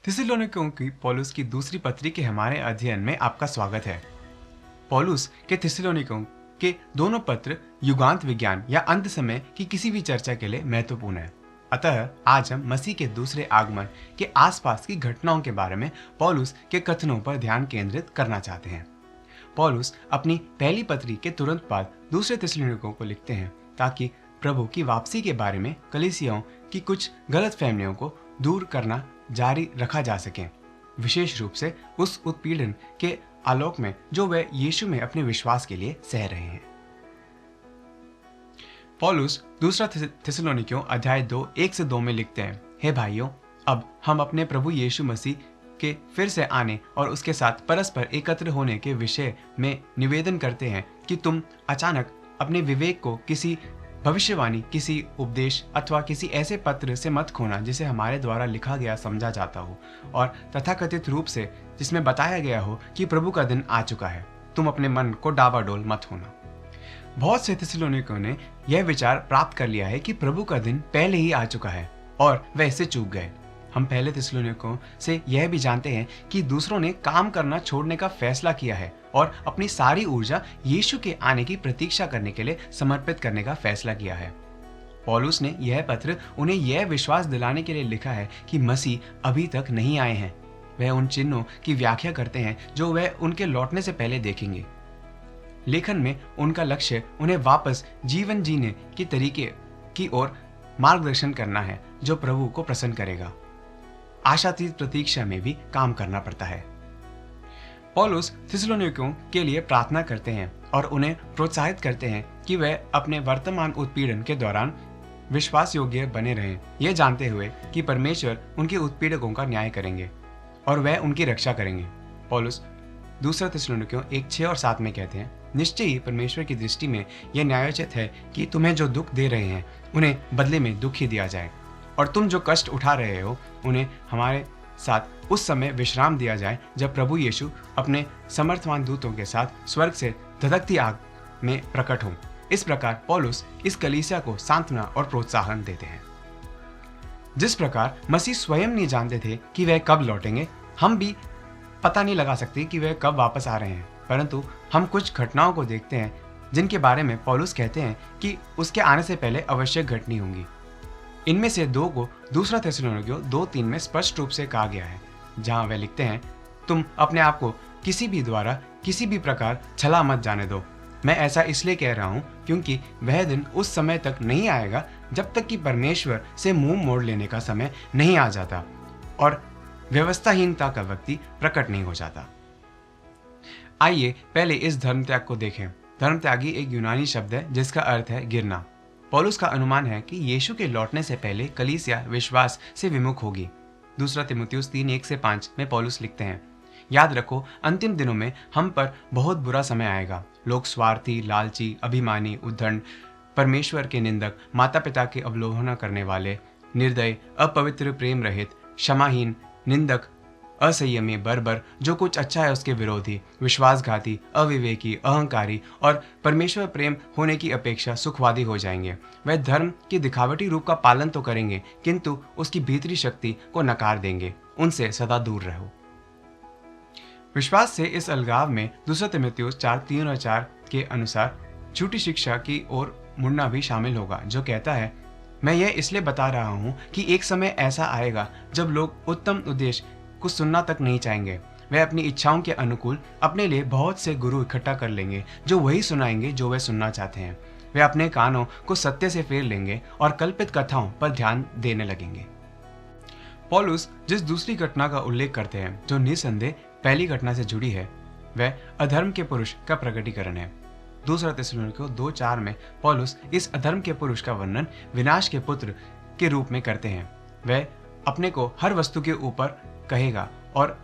थिस्सलुनीकियों की पौलुस की दूसरी पत्री के हमारे अध्ययन में आपका स्वागत है। पौलुस के थिस्सलुनीकियों के दोनों पत्र युगांत विज्ञान या अंत समय की किसी भी चर्चा के लिए महत्वपूर्ण है। अतः आज हम मसीह के दूसरे आगमन के आसपास की घटनाओं के बारे में पौलुस के कथनों पर ध्यान केंद्रित करना चाहते हैं। पौलुस अपनी पहली पत्री के तुरंत बाद दूसरे थिस्सलुनीकियों को लिखते हैं ताकि प्रभु की वापसी के बारे में कलीसियाओं की कुछ गलतफहमियों को दूर करना जारी रखा जा सके, विशेष रूप से उस उत्पीड़न के आलोक में जो वे यीशु में अपने विश्वास के लिए सह रहे हैं। पौलुस दूसरा थिस्सलुनीकियों अध्याय 2 1-2 में लिखते हैं, हे भाइयों, अब हम अपने प्रभु यीशु मसीह के फिर से आने और उसके साथ परस्पर एकत्र होने के विषय में निवेदन करते हैं कि तुम अचानक अपने विवेक को किसी भविष्यवाणी, किसी उपदेश अथवा किसी ऐसे पत्र से मत खोना जिसे हमारे द्वारा लिखा गया समझा जाता हो और तथाकथित रूप से जिसमें बताया गया हो कि प्रभु का दिन आ चुका है। तुम अपने मन को डावाडोल मत होना। बहुत से थिस्सलुनीकियों ने यह विचार प्राप्त कर लिया है कि प्रभु का दिन पहले ही आ चुका है और वे इससे चूक गए। हम पहले थिस्सलुनीकियों से यह भी जानते हैं कि दूसरों ने काम करना छोड़ने का फैसला किया है और अपनी सारी ऊर्जा यीशु के आने की प्रतीक्षा करने के लिए समर्पित करने का फैसला किया है। पौलुस ने यह पत्र उन्हें यह विश्वास दिलाने के लिए लिखा है कि मसीह अभी तक नहीं आए हैं। वह उन चिन्हों की व्याख्या करते हैं जो वह उनके लौटने से पहले देखेंगे। लेखन में उनका लक्ष्य उन्हें वापस जीवन जीने के तरीके की ओर मार्गदर्शन करना है जो प्रभु को प्रसन्न करेगा। आशातीत प्रतीक्षा में भी काम करना पड़ता है। पौलुस थिस्सलुनीकियों के लिए प्रार्थना करते हैं और उन्हें प्रोत्साहित करते हैं कि वे अपने वर्तमान उत्पीड़न के दौरान विश्वास योग्य बने रहें, यह जानते हुए कि परमेश्वर उनके उत्पीड़कों का न्याय करेंगे और वह उनकी रक्षा करेंगे। पौलुस दूसरा थिस्सलुनीकियों 1:6 और 7 में कहते हैं, निश्चय ही परमेश्वर की दृष्टि में यह न्यायोचित है कि तुम्हें जो दुख दे रहे हैं उन्हें बदले में दुख ही दिया जाए, और तुम जो कष्ट उठा रहे हो उन्हें हमारे साथ उस समय विश्राम दिया जाए जब प्रभु यीशु अपने समर्थवान दूतों के साथ स्वर्ग से धधकती आग में प्रकट हो। इस प्रकार पौलुस इस कलीसिया को सांत्वना और प्रोत्साहन देते हैं। जिस प्रकार मसीह स्वयं नहीं जानते थे कि वह कब लौटेंगे, हम भी पता नहीं लगा सकते कि वह कब वापस आ रहे हैं, परंतु हम कुछ घटनाओं को देखते हैं जिनके बारे में पौलुस कहते हैं कि उसके आने से पहले अवश्य घटनी होंगी। इनमें से 2 को दूसरा थिस्सलुनीकियों 2:3 में स्पष्ट रूप से कहा गया है, जहां वे लिखते हैं, तुम अपने आप को किसी भी द्वारा किसी भी प्रकार छला मत जाने दो। मैं ऐसा इसलिए कह रहा हूं क्योंकि वह दिन उस समय तक नहीं आएगा जब तक कि परमेश्वर से मुंह मोड़ लेने का समय नहीं आ जाता और व्यवस्थाहीनता का व्यक्ति प्रकट नहीं हो जाता। आइए पहले इस धर्म त्याग को देखें। धर्म त्यागी एक यूनानी शब्द है जिसका अर्थ है गिरना। पौलुस का अनुमान है कि यीशु के लौटने से पहले कलीसिया विश्वास से विमुख होगी। दूसरा तीमुथियुस 3:1-5 में पौलुस लिखते हैं, याद रखो, अंतिम दिनों में हम पर बहुत बुरा समय आएगा। लोग स्वार्थी, लालची, अभिमानी, उद्दंड, परमेश्वर के निंदक, माता पिता की अवहेलना करने वाले, निर्दय, अपवित्र, प्रेम रहित, क्षमाहीन, निंदक, असंयमी, बर्बर, जो कुछ अच्छा है उसके विरोधी, विश्वासघाती, अविवेकी, अहंकारी और परमेश्वर प्रेम होने की अपेक्षा सुखवादी हो जाएंगे। वह धर्म के दिखावटी रूप का पालन तो करेंगे किंतु उसकी भीतरी शक्ति को नकार देंगे। उनसे सदा दूर रहो। विश्वास से इस अलगाव में दूसरा तीमुथियुस 4:3 और 4 के अनुसार झूठी शिक्षा की ओर मुड़ना भी शामिल होगा, जो कहता है, मैं यह इसलिए बता रहा हूँ कि एक समय ऐसा आएगा जब लोग उत्तम उद्देश्य को सुनना तक नहीं चाहेंगे। वे अपनी इच्छाओं के अनुकूल अपने लिए बहुत से गुरु इकट्ठा कर लेंगे जो वही सुनाएंगे जो वे सुनना चाहते हैं। वे अपने कानों को सत्य से फेर लेंगे और कल्पित कथाओं पर ध्यान देने लगेंगे। पौलुस जिस दूसरी घटना का उल्लेख करते हैं जो निसंदेह पहली घटना से जुड़ी है, वह अधर्म के पुरुष का प्रकटीकरण है। दूसरा थिस्सलुनीकियों 2:4 में पौलुस इस अधर्म के पुरुष का वर्णन विनाश के पुत्र के रूप में करते हैं। वह अपने को हर वस्तु के ऊपर कहेगा और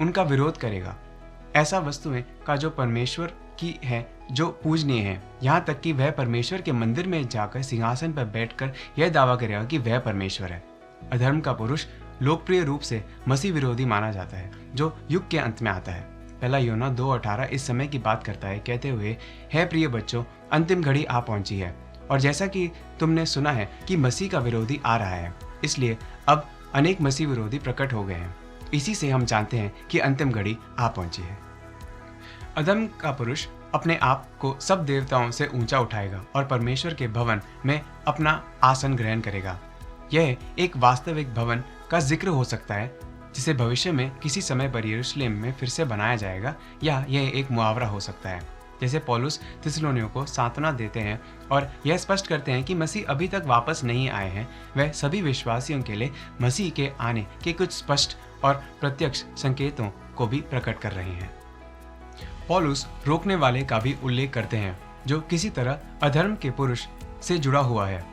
उनका विरोध करेगा, ऐसा वस्तुएं का जो परमेश्वर की है, जो पूजनीय है, यहाँ तक कि वह परमेश्वर के मंदिर में जाकर सिंहासन पर बैठकर यह दावा करेगा कि वह परमेश्वर है। अधर्म का पुरुष लोकप्रिय रूप से मसीह विरोधी माना जाता है जो युग के अंत में आता है। पहला यूहन्ना 2:18 इस समय की बात करता है, कहते हुए, है प्रिय बच्चों, अंतिम घड़ी आ पहुंची है और जैसा कि तुमने सुना है कि मसीह का विरोधी आ रहा है, इसलिए अब अनेक मसीह विरोधी प्रकट हो गए हैं। इसी से हम जानते हैं कि अंतिम घड़ी आ पहुंची है। अधर्म का पुरुष अपने आप को सब देवताओं से ऊंचा उठाएगा और परमेश्वर के भवन में अपना आसन ग्रहण करेगा। यह एक वास्तविक भवन का जिक्र हो सकता है जिसे भविष्य में किसी समय पर यरूशलेम में फिर से बनाया जाएगा, या यह एक मुहावरा हो सकता है। जैसे पौलुस थिस्सलुनीयों को सांत्वना देते हैं और यह स्पष्ट करते हैं कि मसीह अभी तक वापस नहीं आए हैं, वह सभी विश्वासियों के लिए मसीह के आने के कुछ स्पष्ट और प्रत्यक्ष संकेतों को भी प्रकट कर रहे हैं। पौलुस रोकने वाले का भी उल्लेख करते हैं जो किसी तरह अधर्म के पुरुष से जुड़ा हुआ है।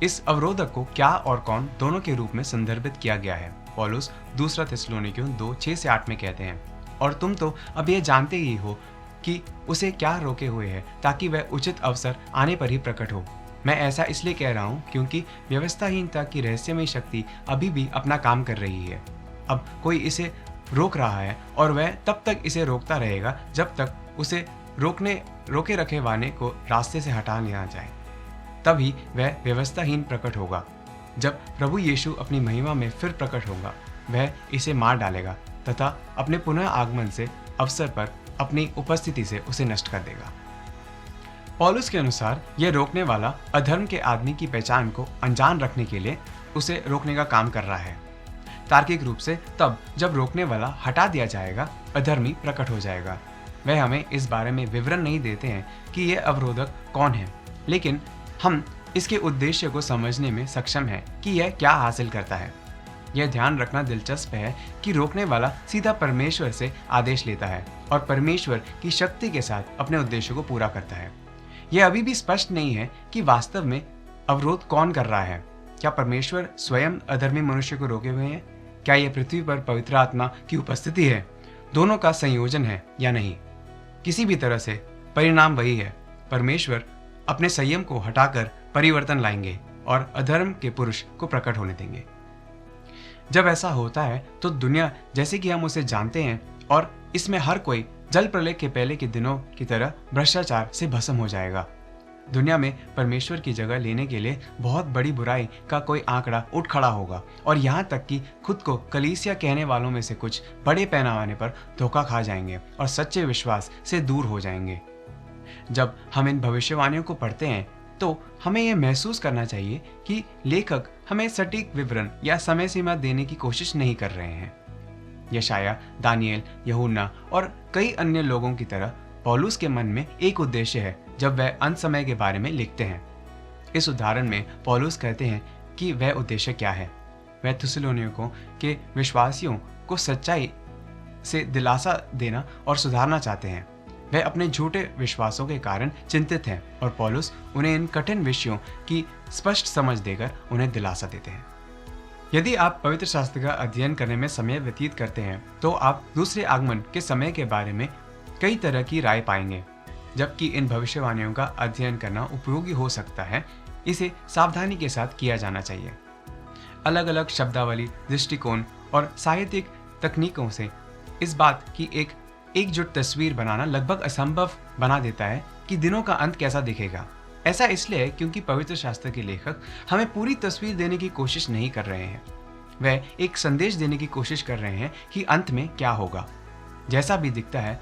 इस अवरोधक को क्या और कौन दोनों के रूप में संदर्भित किया गया है। पौलुस दूसरा थिस्सलुनीकियों 2:6-8 में कहते हैं, और तुम तो अब यह जानते ही हो कि उसे क्या रोके हुए है, ताकि वह उचित अवसर आने पर ही प्रकट हो। मैं ऐसा इसलिए कह रहा हूँ क्योंकि व्यवस्थाहीनता की रहस्यमय शक्ति अभी भी अपना काम कर रही है। अब कोई इसे रोक रहा है और वह तब तक इसे रोकता रहेगा जब तक उसे रोके रखे वाने को रास्ते से हटा लिया जाए। तभी वह व्यवस्थाहीन प्रकट होगा। जब प्रभु यीशु अपनी महिमा में फिर प्रकट होगा, वह इसे मार डालेगा तथा अपने पुनः आगमन से अवसर पर अपनी उपस्थिति से उसे नष्ट कर देगा। पौलुस के अनुसार यह रोकने वाला अधर्म के आदमी की पहचान को अनजान रखने के लिए उसे रोकने का काम कर रहा है। तार्किक रूप से तब जब रोकने वाला हटा दिया जाएगा, अधर्मी प्रकट हो जाएगा। वह हमें इस बारे में विवरण नहीं देते हैं कि यह अवरोधक कौन है, लेकिन हम इसके उद्देश्य को समझने में सक्षम हैं कि यह क्या हासिल करता है। यह ध्यान रखना दिलचस्प है कि रोकने वाला सीधा परमेश्वर से आदेश लेता है और परमेश्वर की शक्ति के साथ अपने उद्देश्य को पूरा करता है। यह अभी भी स्पष्ट नहीं है कि वास्तव में अवरोध कौन कर रहा है। क्या परमेश्वर स्वयं अधर्मी मनुष्य को रोके हुए हैं? क्या यह पृथ्वी पर पवित्र आत्मा की उपस्थिति है? दोनों का संयोजन है या नहीं? किसी भी तरह से परिणाम वही है। परमेश्वर अपने संयम को हटाकर परिवर्तन लाएंगे और अधर्म के पुरुष को प्रकट होने देंगे। जब ऐसा होता है तो दुनिया जैसे कि हम उसे जानते हैं और इसमें हर कोई जल प्रलय के पहले के दिनों की तरह भ्रष्टाचार से भस्म हो जाएगा। दुनिया में परमेश्वर की जगह लेने के लिए बहुत बड़ी बुराई का कोई आंकड़ा उठ खड़ा होगा और यहाँ तक कि खुद को कलीसिया कहने वालों में से कुछ बड़े पैमाने पर धोखा खा जाएंगे और सच्चे विश्वास से दूर हो जाएंगे। जब हम इन भविष्यवाणियों को पढ़ते हैं तो हमें यह महसूस करना चाहिए कि लेखक हमें सटीक विवरण या समय सीमा देने की कोशिश नहीं कर रहे हैं। यशाया, दानिएल, यूहन्ना और कई अन्य लोगों की तरह पौलुस के मन में एक उद्देश्य है जब वह अंत समय के बारे में लिखते हैं। इस उदाहरण में पौलुस कहते हैं कि वह उद्देश्य क्या है। वह थिस्सलुनीयों के विश्वासियों को सच्चाई से दिलासा देना और सुधारना चाहते हैं। वह अपने झूठे विश्वासों के कारण चिंतित हैं और पौलुस उन्हें इन कठिन विषयों की स्पष्ट समझ देकर उन्हें दिलासा देते हैं। यदि आप पवित्र शास्त्र का अध्ययन करने में समय व्यतीत करते हैं तो आप दूसरे आगमन के समय के बारे में कई तरह की राय पाएंगे। जबकि इन भविष्यवाणियों का अध्ययन करना उपयोगी हो सकता है, इसे सावधानी के साथ किया जाना चाहिए। अलग अलग शब्दावली, दृष्टिकोण और साहित्यिक तकनीकों से इस बात की एक एकजुट तस्वीर बनाना लगभग असंभव बना देता है कि दिनों का अंत कैसा दिखेगा। ऐसा इसलिए है क्योंकि पवित्र शास्त्र के लेखक हमें पूरी तस्वीर देने की कोशिश नहीं कर रहे हैं। वह एक संदेश देने की कोशिश कर रहे हैं कि अंत में क्या होगा। जैसा भी दिखता है,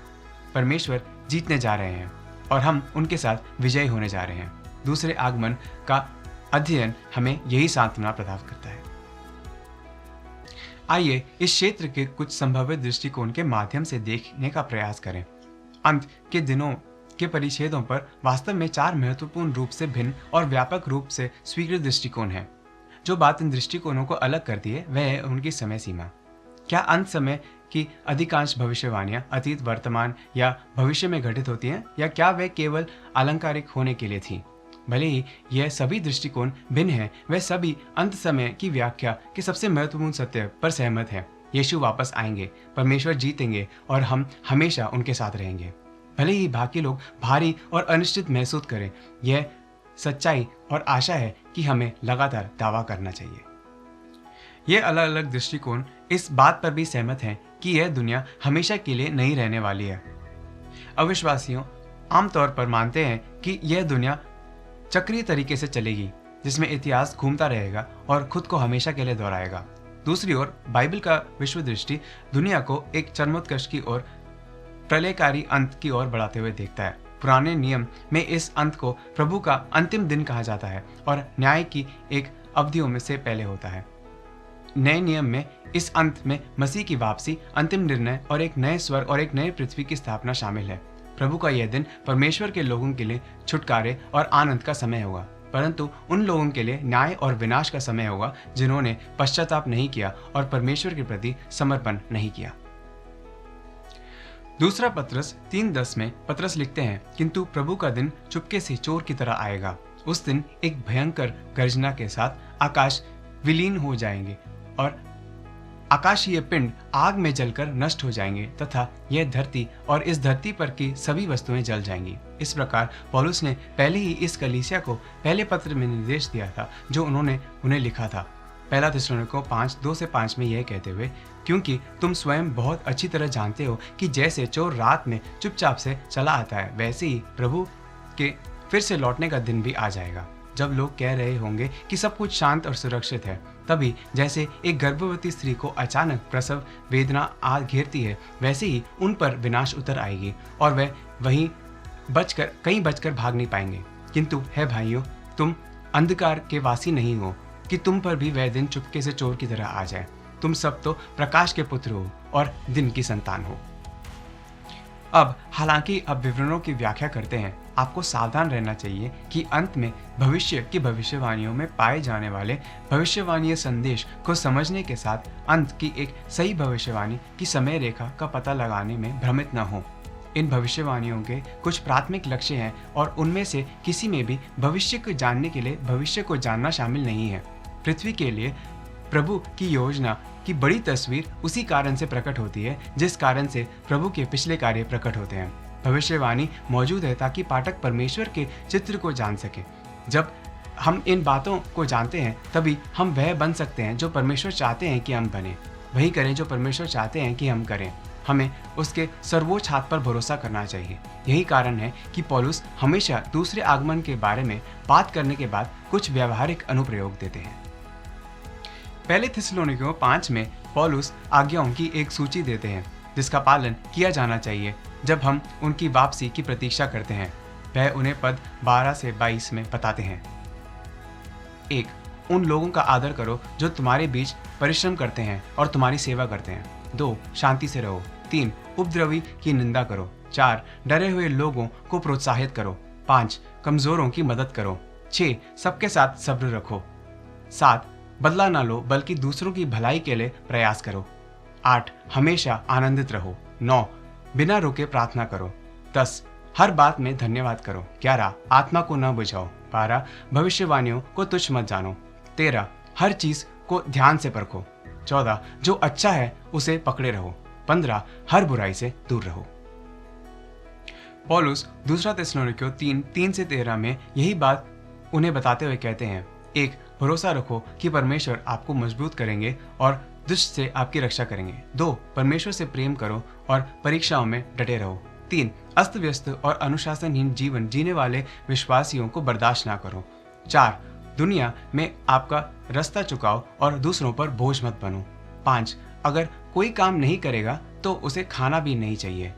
परमेश्वर जीतने जा रहे हैं और हम उनके साथ विजयी होने जा रहे हैं। दूसरे आगमन का अध्ययन हमें यही सांत्वना प्रदान करता है। आइए इस क्षेत्र के कुछ संभावित दृष्टिकोण के माध्यम से देखने का प्रयास करें। अंत के दिनों के परिच्छेदों पर वास्तव में 4 महत्वपूर्ण रूप से भिन्न और व्यापक रूप से स्वीकृत दृष्टिकोण हैं। जो बात इन दृष्टिकोणों को अलग करती है वह है उनकी समय सीमा। क्या अंत समय की अधिकांश भविष्यवाणियां अतीत, वर्तमान या भविष्य में घटित होती हैं, या क्या वे केवल अलंकारिक होने के लिए थी? भले ही यह सभी दृष्टिकोण भिन्न हैं, वे सभी अंत समय की व्याख्या के सबसे महत्वपूर्ण सत्य पर सहमत हैं। यीशु वापस आएंगे, परमेश्वर जीतेंगे और हम हमेशा उनके साथ रहेंगे। भले ही बाकी लोग भारी और अनिश्चित महसूस करें, यह सच्चाई और आशा है कि हमें लगातार दावा करना चाहिए। ये अलग अलग दृष्टिकोण इस बात पर भी सहमत हैं कि यह दुनिया हमेशा के लिए नहीं रहने वाली है। अविश्वासियों आमतौर पर मानते हैं कि यह दुनिया चक्रीय तरीके से चलेगी, जिसमें इतिहास घूमता रहेगा और खुद को हमेशा के लिए दोहराएगा। दूसरी ओर बाइबल का विश्व दृष्टि दुनिया को एक चरमोत्कर्ष की ओर, प्रलयकारी अंत की ओर बढ़ाते हुए देखता है। पुराने नियम में इस अंत को प्रभु का अंतिम दिन कहा जाता है और न्याय की एक अवधियों में से पहले होता है। नए नियम में इस अंत में मसीह की वापसी, अंतिम निर्णय और एक नए स्वर्ग और एक नए पृथ्वी की स्थापना शामिल है। प्रभु का यह दिन परमेश्वर के लोगों के लिए छुटकारे और आनंद का समय होगा, परंतु उन लोगों के लिए न्याय और विनाश का समय होगा जिन्होंने पश्चाताप नहीं किया और परमेश्वर के प्रति समर्पण नहीं किया। दूसरा पत्रस 3:10 में पत्रस लिखते हैं, किंतु प्रभु का दिन चुपके से चोर की तरह आएगा। उस दिन एक भयंकर गर्जना के साथ आकाश विलीन हो जाएंगे और आकाशीय पिंड आग में जलकर नष्ट हो जाएंगे तथा यह धरती और इस धरती पर की सभी वस्तुएं जल जाएंगी। इस प्रकार पौलुस ने पहले ही इस कलीसिया को पहले पत्र में निर्देश दिया था जो उन्होंने उन्हें लिखा था। पहला थिस्सलुनीकियों 5:2-5 में यह कहते हुए, क्योंकि तुम स्वयं बहुत अच्छी तरह जानते हो कि जैसे चोर रात में चुपचाप से चला आता है, वैसे ही प्रभु के फिर से लौटने का दिन भी आ जाएगा। जब लोग कह रहे होंगे कि सब कुछ शांत और सुरक्षित है, तभी जैसे एक गर्भवती स्त्री को अचानक प्रसव वेदना आ घेरती है, वैसे ही उन पर विनाश उतर आएगी और वे वहीं कहीं बचकर भाग नहीं पाएंगे। किंतु हे भाइयों, तुम अंधकार के वासी नहीं हो कि तुम पर भी वह दिन चुपके से चोर की तरह आ जाए। तुम सब तो प्रकाश के पुत्र हो और दिन की संतान हो। अब हालांकि अब विवरणों की व्याख्या करते हैं, आपको सावधान रहना चाहिए कि अंत में भविष्य की भविष्यवाणियों में पाए जाने वाले भविष्यवाणीय संदेश को समझने के साथ अंत की एक सही भविष्यवाणी की समय रेखा का पता लगाने में भ्रमित न हो। इन भविष्यवाणियों के कुछ प्राथमिक लक्ष्य हैं और उनमें से किसी में भी भविष्य को जानने के लिए भविष्य को जानना शामिल नहीं है। पृथ्वी के लिए प्रभु की योजना की बड़ी तस्वीर उसी कारण से प्रकट होती है जिस कारण से प्रभु के पिछले कार्य प्रकट होते हैं। भविष्यवाणी मौजूद है ताकि पाठक परमेश्वर के चित्र को जान सके। जब हम इन बातों को जानते हैं तभी हम वह बन सकते हैं जो परमेश्वर चाहते हैं कि हम बने, वही करें जो परमेश्वर चाहते हैं कि हम करें। हमें उसके सर्वोच्च हाथ पर भरोसा करना चाहिए। यही कारण है कि पौलुस हमेशा दूसरे आगमन के बारे में बात करने के बाद कुछ व्यावहारिक अनुप्रयोग देते हैं। पहले थिस्सलुनीकियों 5 में पौलुस आज्ञाओं की एक सूची देते हैं जिसका पालन किया जाना चाहिए जब हम उनकी वापसी की प्रतीक्षा करते हैं। वह उन्हें पद 12-22 में बताते हैं। 1. उन लोगों का आदर करो जो तुम्हारे बीच परिश्रम करते हैं और तुम्हारी सेवा करते हैं। 2. शांति से रहो। 3. उपद्रवी की निंदा करो। 4. डरे हुए लोगों को प्रोत्साहित करो। 5. कमजोरों की मदद करो। 6. सबके साथ सब्र रखो। 7. बदला ना लो बल्कि दूसरों की भलाई के लिए प्रयास करो। 8. हमेशा आनंदित रहो। 9. बिना रुके प्रार्थना करो। 10. हर बात में धन्यवाद करो। 11. आत्मा को न बुझाओ। 12. भविष्यवाणियों को तुच्छ मत जानो। 13. हर चीज को ध्यान से परखो। 14. जो अच्छा है उसे पकड़े रहो। 15. हर बुराई से दूर रहो। पौलुस दूसरा थिस्सलुनीकियों 3:3-13 में यही बात उन्हें बताते हुए कहते हैं। 1. भरोसा रखो कि परमेश्वर आपको मजबूत करेंगे और दुष्ट से आपकी रक्षा करेंगे। 2. परमेश्वर से प्रेम करो और परीक्षाओं में डटे रहो। 3. अस्त व्यस्त और अनुशासनहीन जीवन जीने वाले विश्वासियों को बर्दाश्त ना करो। 4. दुनिया में आपका रास्ता चुकाओ और दूसरों पर बोझ मत बनो। 5. अगर कोई काम नहीं करेगा तो उसे खाना भी नहीं चाहिए।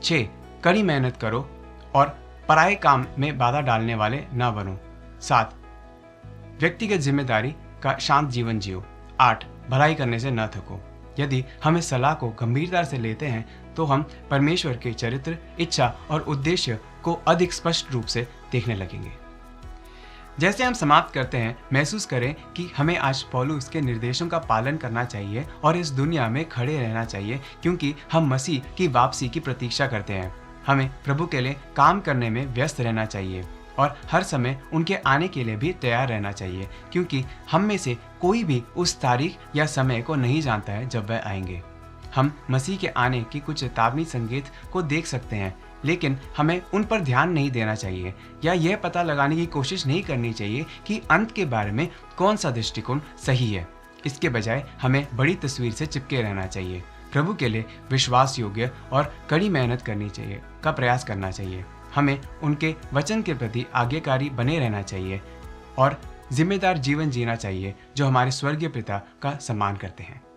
6. कड़ी मेहनत करो और पराये काम में बाधा डालने वाले ना बनो। 7. व्यक्तिगत जिम्मेदारी का शांत जीवन जियो। 8. भलाई करने से न थको। यदि हम इस सलाह को गंभीरता से लेते हैं तो हम परमेश्वर के चरित्र, इच्छा और उद्देश्य को अधिक स्पष्ट रूप से देखने लगेंगे। जैसे हम समाप्त करते हैं, महसूस करें कि हमें आज पौलुस के निर्देशों का पालन करना चाहिए और इस दुनिया में खड़े रहना चाहिए क्योंकि हम मसीह की वापसी की प्रतीक्षा करते हैं। हमें प्रभु के लिए काम करने में व्यस्त रहना चाहिए और हर समय उनके आने के लिए भी तैयार रहना चाहिए क्योंकि हम में से कोई भी उस तारीख या समय को नहीं जानता है जब वह आएंगे। हम मसीह के आने की कुछ चेतावनी संकेत को देख सकते हैं, लेकिन हमें उन पर ध्यान नहीं देना चाहिए या यह पता लगाने की कोशिश नहीं करनी चाहिए कि अंत के बारे में कौन सा दृष्टिकोण सही है। इसके बजाय हमें बड़ी तस्वीर से चिपके रहना चाहिए, प्रभु के लिए विश्वास योग्य और कड़ी मेहनत करनी चाहिए का प्रयास करना चाहिए। हमें उनके वचन के प्रति आज्ञाकारी बने रहना चाहिए और जिम्मेदार जीवन जीना चाहिए जो हमारे स्वर्गीय पिता का सम्मान करते हैं।